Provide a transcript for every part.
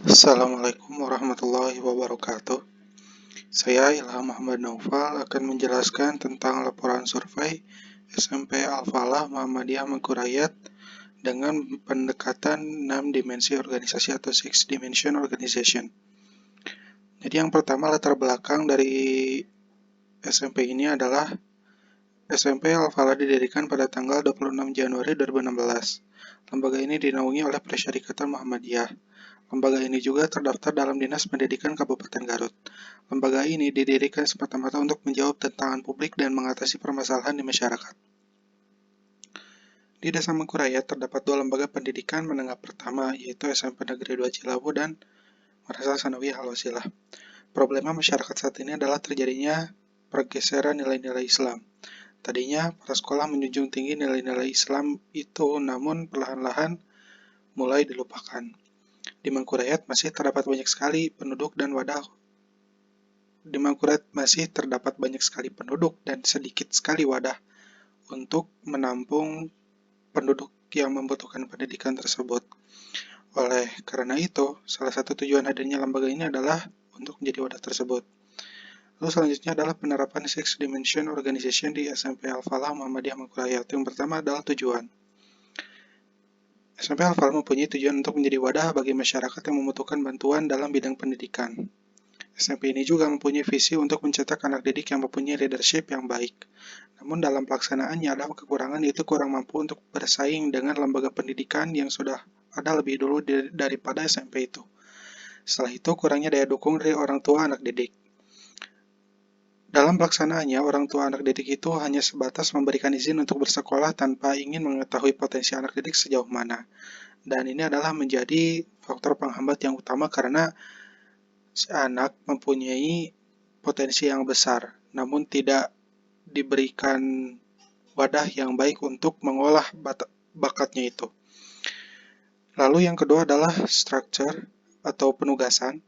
Assalamualaikum warahmatullahi wabarakatuh. Saya Ilham Muhammad Naufal akan menjelaskan tentang laporan survei SMP Al-Falah Muhammadiyah Mangkurayat dengan pendekatan 6 dimensi organisasi atau 6 Dimension Organization. Jadi yang pertama, latar belakang dari SMP ini adalah SMP Al-Falah didirikan pada tanggal 26 Januari 2016. Lembaga ini dinaungi oleh Persyarikatan Muhammadiyah. Lembaga ini juga terdaftar dalam Dinas Pendidikan Kabupaten Garut. Lembaga ini didirikan semata-mata untuk menjawab tantangan publik dan mengatasi permasalahan di masyarakat. Di Desa Mangkurayat terdapat dua lembaga pendidikan menengah pertama, yaitu SMP Negeri 2 Cilawu dan Madrasah Sanawiyah Al-Wasilah. Problema masyarakat saat ini adalah terjadinya pergeseran nilai-nilai Islam. Tadinya para sekolah menjunjung tinggi nilai-nilai Islam itu, namun perlahan-lahan mulai dilupakan. Di Mangkurayat masih terdapat banyak sekali penduduk dan sedikit sekali wadah untuk menampung penduduk yang membutuhkan pendidikan tersebut. Oleh karena itu, salah satu tujuan hadirnya lembaga ini adalah untuk menjadi wadah tersebut. Lalu selanjutnya adalah penerapan Six Dimension Organization di SMP Al-Falah Muhammadiyah Mangkurayat. Yang pertama adalah tujuan. SMP Al-Falah mempunyai tujuan untuk menjadi wadah bagi masyarakat yang membutuhkan bantuan dalam bidang pendidikan. SMP ini juga mempunyai visi untuk mencetak anak didik yang mempunyai leadership yang baik. Namun dalam pelaksanaannya ada kekurangan, yaitu kurang mampu untuk bersaing dengan lembaga pendidikan yang sudah ada lebih dulu daripada SMP itu. Setelah itu, kurangnya daya dukung dari orang tua anak didik. Dalam pelaksanaannya, orang tua anak didik itu hanya sebatas memberikan izin untuk bersekolah tanpa ingin mengetahui potensi anak didik sejauh mana. Dan ini adalah menjadi faktor penghambat yang utama karena si anak mempunyai potensi yang besar, namun tidak diberikan wadah yang baik untuk mengolah bakatnya itu. Lalu yang kedua adalah structure atau penugasan.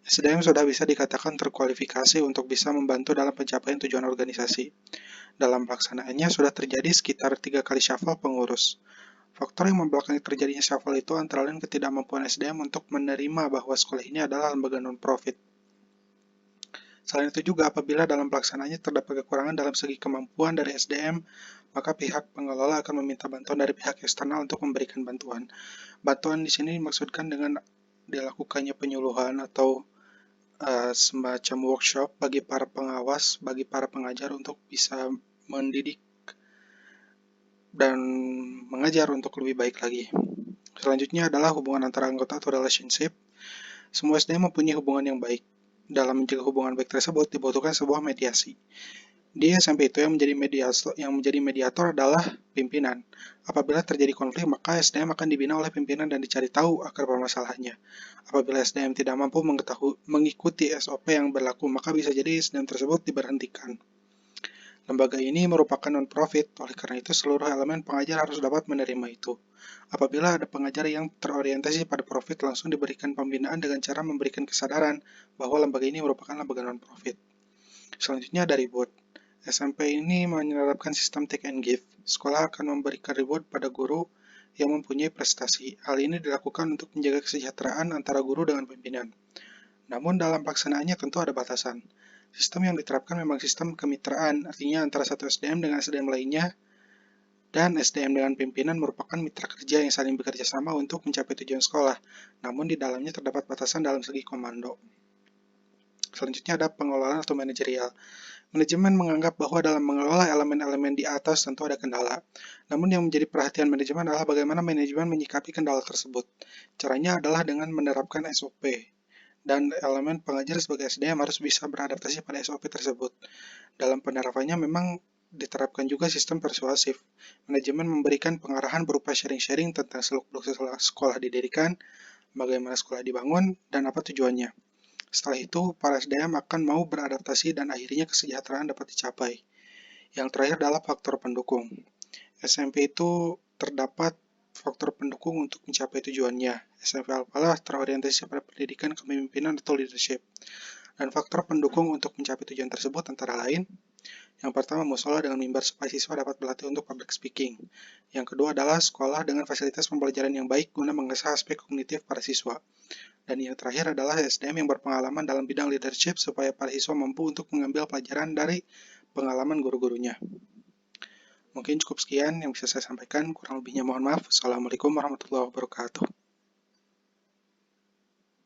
SDM sudah bisa dikatakan terkualifikasi untuk bisa membantu dalam pencapaian tujuan organisasi. Dalam pelaksanaannya sudah terjadi sekitar 3 kali shuffle pengurus. Faktor yang membelakangi terjadinya shuffle itu antara lain ketidakmampuan SDM untuk menerima bahwa sekolah ini adalah lembaga non-profit. Selain itu juga apabila dalam pelaksanaannya terdapat kekurangan dalam segi kemampuan dari SDM, maka pihak pengelola akan meminta bantuan dari pihak eksternal untuk memberikan bantuan. Bantuan di sini dimaksudkan dengan dilakukannya penyuluhan atau semacam workshop bagi para pengawas, bagi para pengajar untuk bisa mendidik dan mengajar untuk lebih baik lagi. Selanjutnya adalah hubungan antara anggota atau relationship. Semua SDM mempunyai hubungan yang baik. Dalam menjaga hubungan baik tersebut dibutuhkan sebuah mediasi. Di SMP itu yang menjadi mediator adalah pimpinan. Apabila terjadi konflik, maka SDM akan dibina oleh pimpinan dan dicari tahu akar permasalahannya. Apabila SDM tidak mampu mengikuti SOP yang berlaku, maka bisa jadi SDM tersebut diberhentikan. Lembaga ini merupakan non-profit, oleh karena itu seluruh elemen pengajar harus dapat menerima itu. Apabila ada pengajar yang terorientasi pada profit, langsung diberikan pembinaan dengan cara memberikan kesadaran bahwa lembaga ini merupakan lembaga non-profit. Selanjutnya ada reward. SMP ini menerapkan sistem take and give. Sekolah akan memberikan reward pada guru yang mempunyai prestasi. Hal ini dilakukan untuk menjaga kesejahteraan antara guru dengan pimpinan. Namun dalam pelaksanaannya tentu ada batasan. Sistem yang diterapkan memang sistem kemitraan, artinya antara satu SDM dengan SDM lainnya, dan SDM dengan pimpinan merupakan mitra kerja yang saling bekerja sama untuk mencapai tujuan sekolah. Namun di dalamnya terdapat batasan dalam segi komando. Selanjutnya ada pengelolaan atau manajerial. Manajemen menganggap bahwa dalam mengelola elemen-elemen di atas tentu ada kendala. Namun yang menjadi perhatian manajemen adalah bagaimana manajemen menyikapi kendala tersebut. Caranya adalah dengan menerapkan SOP. Dan elemen pengajar sebagai SDM harus bisa beradaptasi pada SOP tersebut. Dalam penerapannya memang diterapkan juga sistem persuasif. Manajemen memberikan pengarahan berupa sharing-sharing tentang seluk-beluk sekolah didirikan, bagaimana sekolah dibangun, dan apa tujuannya. Setelah itu, para SDM akan mau beradaptasi dan akhirnya kesejahteraan dapat dicapai. Yang terakhir adalah faktor pendukung. SMP itu terdapat faktor pendukung untuk mencapai tujuannya. SMP Al-Falah terorientasi pada pendidikan kepemimpinan atau leadership. Dan faktor pendukung untuk mencapai tujuan tersebut antara lain Yang pertama, musola dengan mimbar supaya siswa dapat berlatih untuk public speaking. Yang kedua adalah sekolah dengan fasilitas pembelajaran yang baik guna mengasah aspek kognitif para siswa. Dan yang terakhir adalah SDM yang berpengalaman dalam bidang leadership supaya para siswa mampu untuk mengambil pelajaran dari pengalaman guru-gurunya. Mungkin cukup sekian yang bisa saya sampaikan, kurang lebihnya mohon maaf. Assalamualaikum warahmatullahi wabarakatuh.